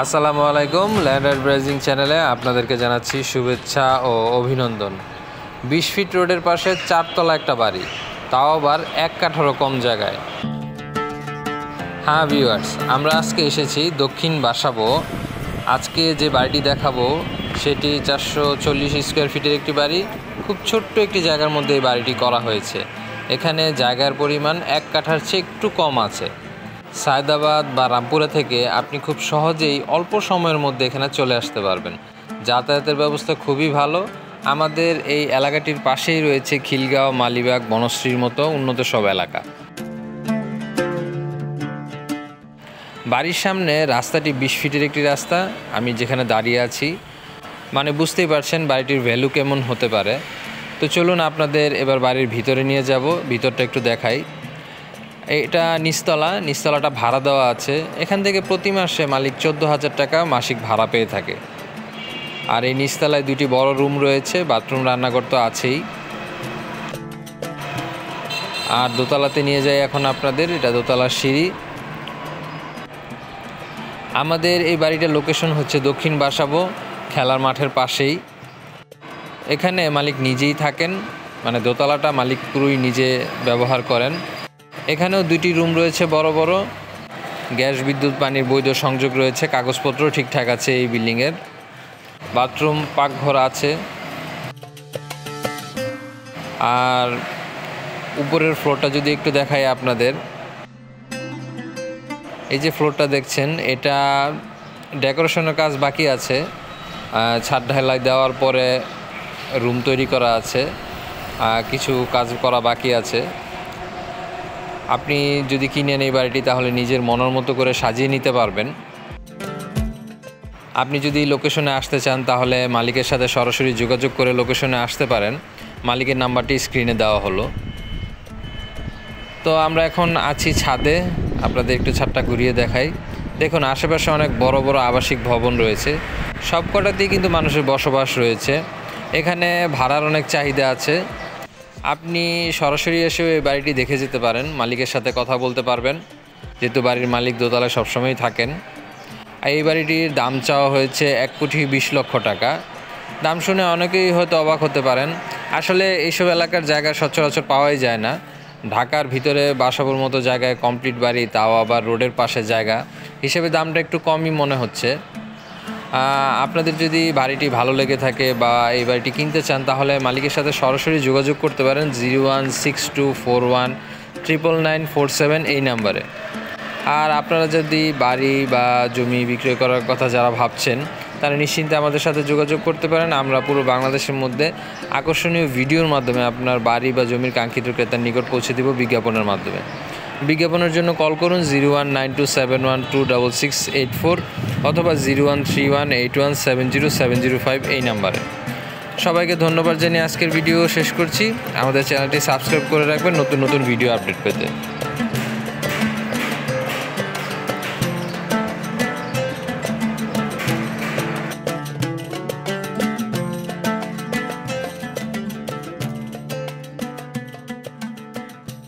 আসসালামু আলাইকুম। Land advising চ্যানেলে আপনাদেরকে জানাচ্ছি শুভেচ্ছা ও অভিনন্দন। 20 ফিট রোডের পাশে 4 তলা একটা বাড়ি, তাও আবার 1 কাঠারও কম জায়গায়। হ্যাঁ ভিউয়ার্স, আমরা আজকে এসেছি দক্ষিণ বাসাবো। আজকে যে বাড়িটি দেখাবো সেটি 440 স্কোয়ার ফিটের একটি বাড়ি। খুব ছোট্ট একটি জায়গার মধ্যে এই বাড়িটি করা হয়েছে। এখানে জায়গার পরিমাণ 1 কাঠার চেয়ে একটু কম আছে। সায়দাবাদ বা রামপুরা থেকে আপনি খুব সহজেই অল্প সময়ের মধ্যে এখানে চলে আসতে পারবেন। যাতায়াতের ব্যবস্থা খুবই ভালো। আমাদের এই এলাকাটির পাশেই রয়েছে খিলগাঁও, মালিবাগ, বনশ্রীর মতো উন্নত সব এলাকা। বাড়ির সামনে রাস্তাটি 20 ফিটের একটি রাস্তা। আমি যেখানে দাঁড়িয়ে আছি, মানে বুঝতেই পারছেন বাড়িটির ভ্যালু কেমন হতে পারে। তো চলুন আপনাদের এবার বাড়ির ভিতরে নিয়ে যাব, ভিতরটা একটু দেখাই। এটা নিচতলাটা ভাড়া দেওয়া আছে। এখান থেকে প্রতি মাসে মালিক 14,000 টাকা মাসিক ভাড়া পেয়ে থাকে। আর এই নিচতলায় 2টি বড় রুম রয়েছে, বাথরুম, রান্নাঘর তো আছেই। আর দোতলাতে নিয়ে যাই এখন আপনাদের। এটা দোতলার সিঁড়ি। আমাদের এই বাড়িটার লোকেশন হচ্ছে দক্ষিণ বাসাবো, খেলার মাঠের পাশেই। এখানে মালিক নিজেই থাকেন, মানে দোতলাটা মালিক পুরোই নিজে ব্যবহার করেন। এখানেও 2টি রুম রয়েছে বড় বড়। গ্যাস, বিদ্যুৎ, পানির বৈধ সংযোগ রয়েছে, কাগজপত্র ঠিকঠাক আছে এই বিল্ডিংয়ের। বাথরুম, পাকঘর আছে। আর উপরের ফ্লোরটা যদি একটু দেখাই আপনাদের, এই যে ফ্লোরটা দেখছেন, এটা ডেকোরেশনের কাজ বাকি আছে। ছাদ ঢালাই দেওয়ার পরে রুম তৈরি করা আছে, কিছু কাজ করা বাকি আছে। আপনি যদি কিনেন এই বাড়িটি তাহলে নিজের মনের মতো করে সাজিয়ে নিতে পারবেন। আপনি যদি লোকেশনে আসতে চান তাহলে মালিকের সাথে সরাসরি যোগাযোগ করে লোকেশনে আসতে পারেন। মালিকের নাম্বারটি স্ক্রিনে দেওয়া হলো। তো আমরা এখন আছি ছাদে, আপনাদের একটু ছাদটা ঘুরিয়ে দেখাই। দেখুন আশেপাশে অনেক বড় বড় আবাসিক ভবন রয়েছে, সব কটাতেই কিন্তু মানুষের বসবাস রয়েছে। এখানে ভাড়ার অনেক চাহিদা আছে। আপনি সরাসরি এসেও এই বাড়িটি দেখে যেতে পারেন, মালিকের সাথে কথা বলতে পারবেন, যেহেতু বাড়ির মালিক দোতলায় সবসময়ই থাকেন। আর এই বাড়িটির দাম চাওয়া হয়েছে 1,20,00,000 টাকা। দাম শুনে অনেকেই হয়তো অবাক হতে পারেন। আসলে এইসব এলাকার জায়গা সচরাচর পাওয়াই যায় না। ঢাকার ভিতরে বাসাবোর মতো জায়গায় কমপ্লিট বাড়ি, তাও আবার রোডের পাশে জায়গা হিসেবে দামটা একটু কমই মনে হচ্ছে। আপনাদের যদি বাড়িটি ভালো লেগে থাকে বা এই বাড়িটি কিনতে চান তাহলে মালিকের সাথে সরাসরি যোগাযোগ করতে পারেন 0162419947 এই নাম্বারে। আর আপনারা যদি বাড়ি বা জমি বিক্রয় করার কথা যারা ভাবছেন তারা নিশ্চিন্তে আমাদের সাথে যোগাযোগ করতে পারেন। আমরা পুরো বাংলাদেশের মধ্যে আকর্ষণীয় ভিডিওর মাধ্যমে আপনার বাড়ি বা জমির কাঙ্ক্ষিত ক্রেতার নিকট পৌঁছে দেব বিজ্ঞাপনের মাধ্যমে। বিজ্ঞাপনের জন্য কল করুন 0192712668 অথবা 013181707005 এই নাম্বারে। সবাইকে ধন্যবাদ জানিয়ে আজকের ভিডিও শেষ করছি। আমাদের চ্যানেলটি সাবস্ক্রাইব করে রাখবেন নতুন নতুন ভিডিও আপডেট পেতে।